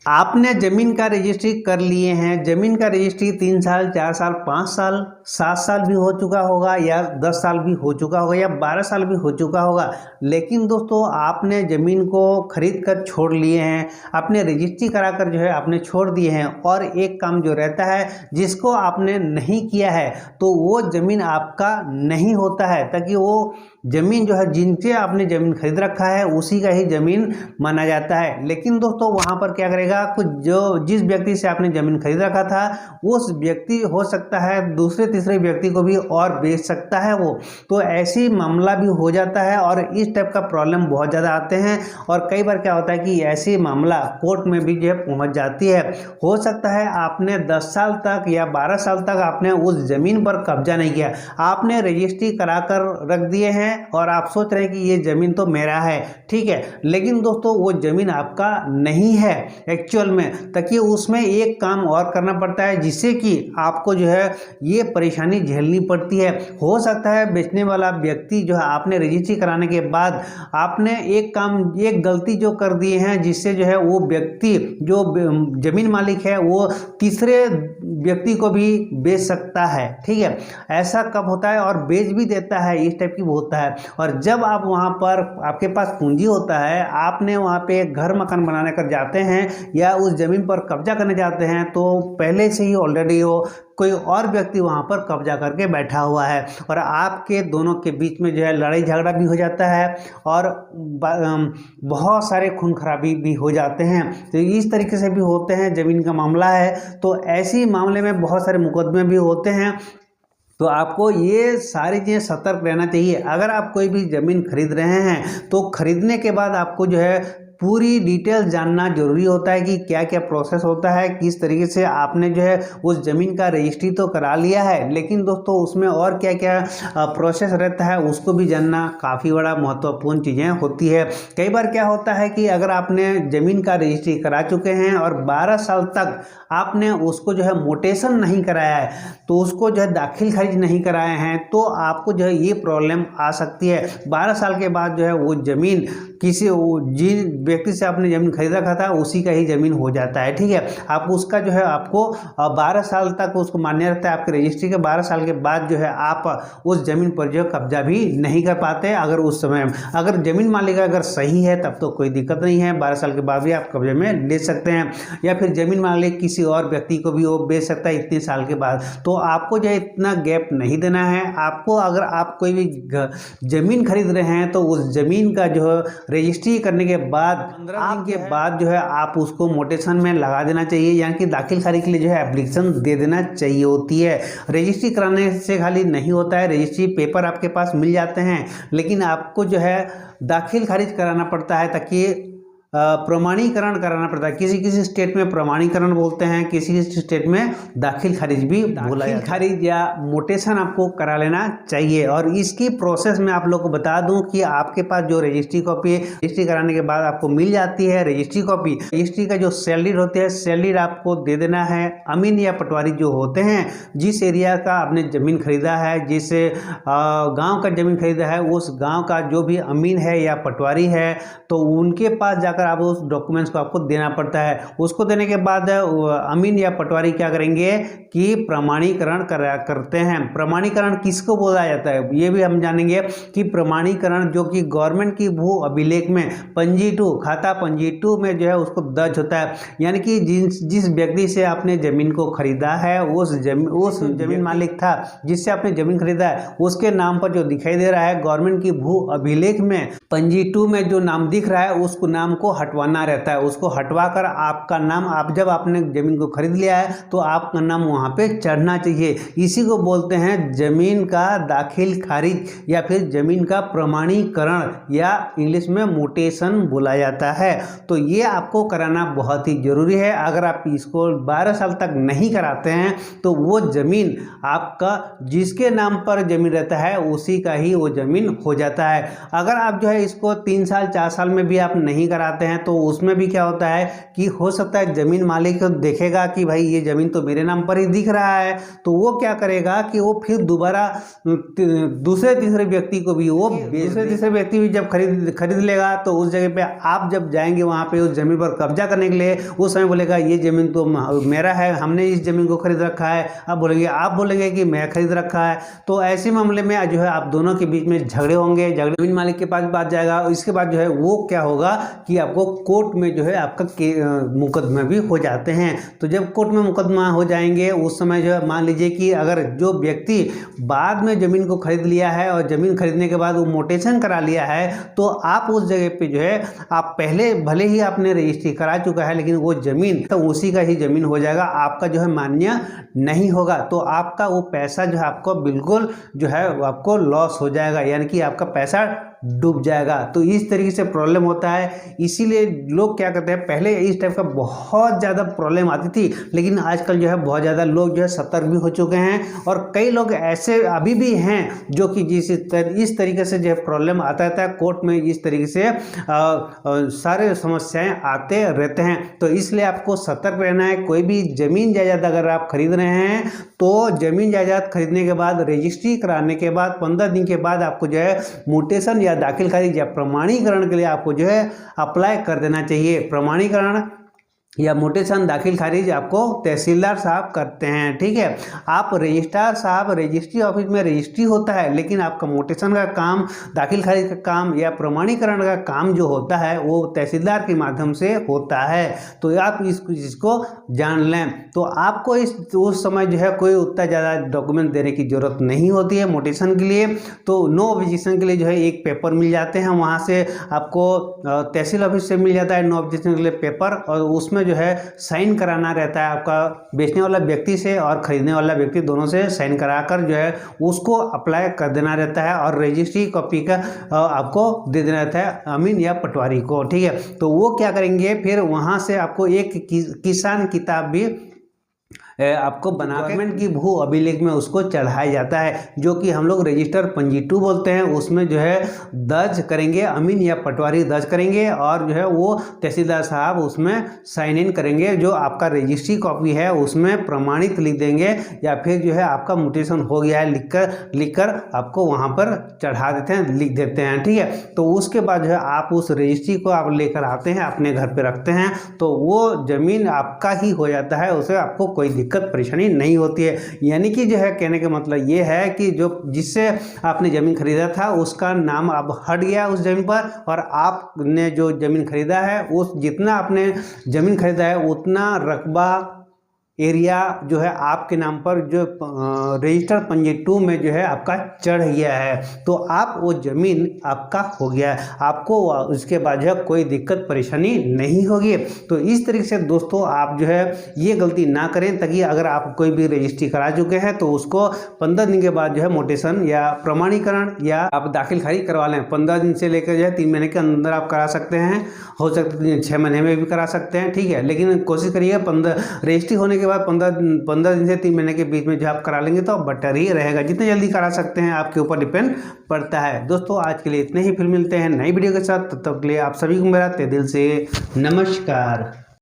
आपने ज़मीन का रजिस्ट्री कर लिए हैं। ज़मीन का रजिस्ट्री 3 साल, 4 साल, 5 साल, 7 साल भी हो चुका होगा या 10 साल भी हो चुका होगा या 12 साल भी हो चुका होगा। लेकिन दोस्तों आपने ज़मीन को खरीद कर छोड़ लिए हैं, आपने रजिस्ट्री कराकर जो है आपने छोड़ दिए हैं और एक काम जो रहता है जिसको आपने नहीं किया है तो वो ज़मीन आपका नहीं होता है, ताकि वो ज़मीन जो है जिनसे आपने ज़मीन खरीद रखा है उसी का ही ज़मीन माना जाता है। लेकिन दोस्तों वहाँ पर क्या करेगा, कुछ जो जिस व्यक्ति से आपने ज़मीन खरीद रखा था उस व्यक्ति हो सकता है दूसरे तीसरे व्यक्ति को भी और बेच सकता है वो, तो ऐसी मामला भी हो जाता है और इस टाइप का प्रॉब्लम बहुत ज़्यादा आते हैं। और कई बार क्या होता है कि ऐसी मामला कोर्ट में भी जो है पहुँच जाती है। हो सकता है आपने 10 साल तक या 12 साल तक आपने उस ज़मीन पर कब्जा नहीं किया, आपने रजिस्ट्री करा कर रख दिए हैं और आप सोच रहे हैं कि ये ज़मीन तो मेरा है, ठीक है, लेकिन दोस्तों वो ज़मीन आपका नहीं है एक्चुअल में। ताकि उसमें एक काम और करना पड़ता है जिससे कि आपको जो है ये परेशानी झेलनी पड़ती है। हो सकता है बेचने वाला व्यक्ति जो है आपने रजिस्ट्री कराने के बाद आपने एक गलती जो कर दिए हैं जिससे जो है वो व्यक्ति जो ज़मीन मालिक है वो तीसरे व्यक्ति को भी बेच सकता है, ठीक है। ऐसा कब होता है और बेच भी देता है, इस टाइप की होता है। और जब आप वहाँ पर आपके पास पूंजी होता है, आपने वहाँ पे घर मकान बनाने कर जाते हैं या उस ज़मीन पर कब्जा करने जाते हैं तो पहले से ही ऑलरेडी वो कोई और व्यक्ति वहाँ पर कब्जा करके बैठा हुआ है और आपके दोनों के बीच में जो है लड़ाई झगड़ा भी हो जाता है और बहुत सारे खून खराबी भी हो जाते हैं। तो इस तरीके से भी होते हैं, ज़मीन का मामला है तो ऐसी मामले में बहुत सारे मुकदमे भी होते हैं। तो आपको ये सारी चीज़ें सतर्क रहना चाहिए। अगर आप कोई भी ज़मीन खरीद रहे हैं तो खरीदने के बाद आपको जो है पूरी डिटेल जानना जरूरी होता है कि क्या क्या प्रोसेस होता है, किस तरीके से आपने जो है उस ज़मीन का रजिस्ट्री तो करा लिया है, लेकिन दोस्तों उसमें और क्या क्या प्रोसेस रहता है उसको भी जानना काफ़ी बड़ा महत्वपूर्ण चीज़ें होती है। कई बार क्या होता है कि अगर आपने ज़मीन का रजिस्ट्री करा चुके हैं और 12 साल तक आपने उसको जो है मोटेशन नहीं कराया है, तो उसको जो है दाखिल खारिज नहीं कराए हैं, तो आपको जो है ये प्रॉब्लम आ सकती है। 12 साल के बाद जो है वो ज़मीन किसी जिन व्यक्ति से आपने ज़मीन खरीद रखा था उसी का ही ज़मीन हो जाता है, ठीक है। आप उसका जो है आपको 12 साल तक उसको मान्य रहता है। आपके रजिस्ट्री के 12 साल के बाद जो है आप उस ज़मीन पर जो है कब्जा भी नहीं कर पाते। अगर उस समय अगर ज़मीन मालिक अगर सही है तब तो कोई दिक्कत नहीं है, 12 साल के बाद भी आप कब्जे में ले सकते हैं। या फिर ज़मीन मालिक किसी और व्यक्ति को भी वो बेच सकता है इतने साल के बाद। तो आपको जो है इतना गैप नहीं देना है। आपको अगर आप कोई भी ज़मीन खरीद रहे हैं तो उस ज़मीन का जो है रजिस्ट्री करने के बाद 15 दिन के बाद जो है आप उसको मोटेशन में लगा देना चाहिए, यानी कि दाखिल खारिज के लिए जो है एप्लीकेशन दे देना चाहिए होती है। रजिस्ट्री कराने से खाली नहीं होता है, रजिस्ट्री पेपर आपके पास मिल जाते हैं, लेकिन आपको जो है दाखिल खारिज कराना पड़ता है ताकि प्रमाणीकरण कराना पड़ता है। किसी किसी स्टेट में प्रमाणीकरण बोलते हैं, किसी किसी स्टेट में दाखिल खारिज भी बोला जाता है। खारिज या मोटेशन आपको करा लेना चाहिए। और इसकी प्रोसेस में आप लोग को बता दूं कि आपके पास जो रजिस्ट्री कॉपी रजिस्ट्री कराने के बाद आपको मिल जाती है रजिस्ट्री कॉपी, रजिस्ट्री का जो सैलरी होती है सैलरी आपको दे देना है। अमीन या पटवारी जो होते हैं, जिस एरिया का आपने ज़मीन खरीदा है, जिस गाँव का ज़मीन खरीदा है, उस गाँव का जो भी अमीन है या पटवारी है, तो उनके पास जाकर आप उस डॉक्यूमेंट्स को आपको देना पड़ता है। उसको देने के बाद अमीन या पटवारी क्या करेंगे कि प्रमाणीकरण करते हैं। प्रमाणीकरण किसको बोला जाता है ये भी हम जानेंगे कि प्रमाणीकरण जो कि गवर्नमेंट की भू अभिलेख में पंजी 2 खाता पंजी 2 में जो है उसको दर्ज होता है। यानी कि जिस व्यक्ति से आपने ज़मीन को खरीदा है उस जमीन मालिक था जिससे आपने ज़मीन खरीदा है उसके नाम पर जो दिखाई दे रहा है गवर्नमेंट की भू अभिलेख में पंजी 2 में जो नाम दिख रहा है उसको नाम को हटवाना रहता है। उसको हटवाकर आपका नाम जब आपने ज़मीन को खरीद लिया है तो आपका नाम वहाँ पे चढ़ना चाहिए। इसी को बोलते हैं ज़मीन का दाखिल खारिज या फिर ज़मीन का प्रमाणीकरण या इंग्लिश में मोटेशन बोला जाता है। तो ये आपको कराना बहुत ही ज़रूरी है। अगर आप इसको 12 साल तक नहीं कराते हैं तो वो ज़मीन आपका जिसके नाम पर ज़मीन रहता है उसी का ही वो ज़मीन हो जाता है। अगर आप जो है इसको 3 साल 4 साल में भी आप नहीं कराते कराते हैं तो उसमें भी क्या होता है कि हो सकता है ज़मीन मालिक देखेगा कि भाई ये ज़मीन तो मेरे नाम पर ही दिख रहा है, तो वो क्या करेगा कि वो फिर दोबारा दूसरे तीसरे व्यक्ति को भी वो दूसरे तीसरे व्यक्ति भी जब खरीद लेगा तो उस जगह पे आप जब जाएंगे वहाँ पे उस ज़मीन पर कब्जा करने के लिए, उस समय बोलेगा ये ज़मीन तो मेरा है, हमने इस ज़मीन को खरीद रखा है। अब आप बोलेंगे कि मैं खरीद रखा है। तो ऐसे मामले में जो है आप दोनों के बीच में झगड़े होंगे, ज़मीन मालिक के पास बात जाएगा। इसके बाद जो है वो क्या होगा कि आपको कोर्ट में जो है आपका मुकदमा भी हो जाते हैं। तो जब कोर्ट में मुकदमा हो जाएंगे उस समय जो है मान लीजिए कि अगर जो व्यक्ति बाद में ज़मीन को खरीद लिया है और ज़मीन खरीदने के बाद वो मोटेशन करा लिया है, तो आप उस जगह पे जो है आप पहले भले ही आपने रजिस्ट्री करा चुका है लेकिन वो ज़मीन तो उसी का ही ज़मीन हो जाएगा, आपका जो है मान्य नहीं होगा। तो आपका वो पैसा जो है आपको बिल्कुल जो है आपको लॉस हो जाएगा, यानी कि आपका पैसा डूब जाएगा। तो इस तरीके से प्रॉब्लम होता है। इसीलिए लोग क्या करते हैं, पहले इस टाइप का बहुत ज़्यादा प्रॉब्लम आती थी, लेकिन आजकल जो है बहुत ज़्यादा लोग जो है सतर्क भी हो चुके हैं। और कई लोग ऐसे अभी भी हैं जो कि इस तरीके से जो है प्रॉब्लम आता रहता है कोर्ट में, इस तरीके से सारे समस्याएं आते रहते हैं। तो इसलिए आपको सतर्क रहना है। कोई भी ज़मीन जायदाद अगर आप खरीद रहे हैं तो ज़मीन जायदाद खरीदने के बाद रजिस्ट्री कराने के बाद 15 दिन के बाद आपको जो है म्यूटेशन या दाखिल खारिज या प्रमाणीकरण के लिए आपको जो है अप्लाई कर देना चाहिए। प्रमाणीकरण या म्यूटेशन दाखिल खारिज आपको तहसीलदार साहब करते हैं, ठीक है। आप रजिस्ट्रार साहब रजिस्ट्री ऑफिस में रजिस्ट्री होता है, लेकिन आपका म्यूटेशन का काम, दाखिल खारिज का काम या प्रमाणीकरण का काम जो होता है वो तहसीलदार के माध्यम से होता है। तो आप इस चीज़ को जान लें। तो आपको उस समय जो है कोई उतना ज़्यादा डॉक्यूमेंट देने की ज़रूरत नहीं होती है म्यूटेशन के लिए। तो नो ऑब्जेक्शन के लिए जो है एक पेपर मिल जाते हैं, वहाँ से आपको तहसील ऑफिस से मिल जाता है नो ऑब्जेक्शन के लिए पेपर, और उसमें जो है साइन कराना रहता है आपका बेचने वाला व्यक्ति से और खरीदने वाला व्यक्ति दोनों से साइन कराकर जो है उसको अप्लाई कर देना रहता है, और रजिस्ट्री कॉपी का आपको दे देना रहता है अमीन या पटवारी को, ठीक है। तो वो क्या करेंगे, फिर वहाँ से आपको एक किसान किताब भी आपको बना गवर्नमेंट की भू अभिलेख में उसको चढ़ाया जाता है, जो कि हम लोग रजिस्टर पंजी 2 बोलते हैं। उसमें जो है दर्ज करेंगे, अमीन या पटवारी दर्ज करेंगे, और जो है वो तहसीलदार साहब उसमें साइन इन करेंगे। जो आपका रजिस्ट्री कॉपी है उसमें प्रमाणित लिख देंगे, या फिर जो है आपका म्यूटेशन हो गया है लिखकर आपको वहाँ पर चढ़ा देते हैं, लिख देते हैं, ठीक है। तो उसके बाद जो है आप उस रजिस्ट्री को आप लेकर आते हैं, अपने घर पर रखते हैं, तो वो ज़मीन आपका ही हो जाता है, उसे आपको कोई दिक्कत परेशानी नहीं होती है। यानी कि जो है कहने का मतलब ये है कि जो जिससे आपने ज़मीन खरीदा था उसका नाम अब हट गया उस ज़मीन पर, और आपने जो ज़मीन खरीदा है उस जितना आपने ज़मीन खरीदा है उतना रकबा एरिया जो है आपके नाम पर जो रजिस्टर पंजी 2 में जो है आपका चढ़ गया है। तो आप वो ज़मीन आपका हो गया है, आपको उसके बाद जो है कोई दिक्कत परेशानी नहीं होगी। तो इस तरीके से दोस्तों आप जो है ये गलती ना करें, ताकि अगर आप कोई भी रजिस्ट्री करा चुके हैं तो उसको 15 दिन के बाद जो है म्यूटेशन या प्रमाणीकरण या आप दाखिल खारिज करवा लें। 15 दिन से लेकर जो है 3 महीने के अंदर आप करा सकते हैं, हो सकता है 6 महीने में भी करा सकते हैं, ठीक है। लेकिन कोशिश करिएगा 15 रजिस्ट्री होने के बाद 15 दिन से 3 महीने के बीच में जो आप करा लेंगे तो बेटर ही रहेगा। जितने जल्दी करा सकते हैं आपके ऊपर डिपेंड पड़ता है। दोस्तों आज के लिए इतने ही, फिर मिलते हैं नई वीडियो के साथ। तब तक के लिए आप सभी को मेरा तहे दिल से नमस्कार।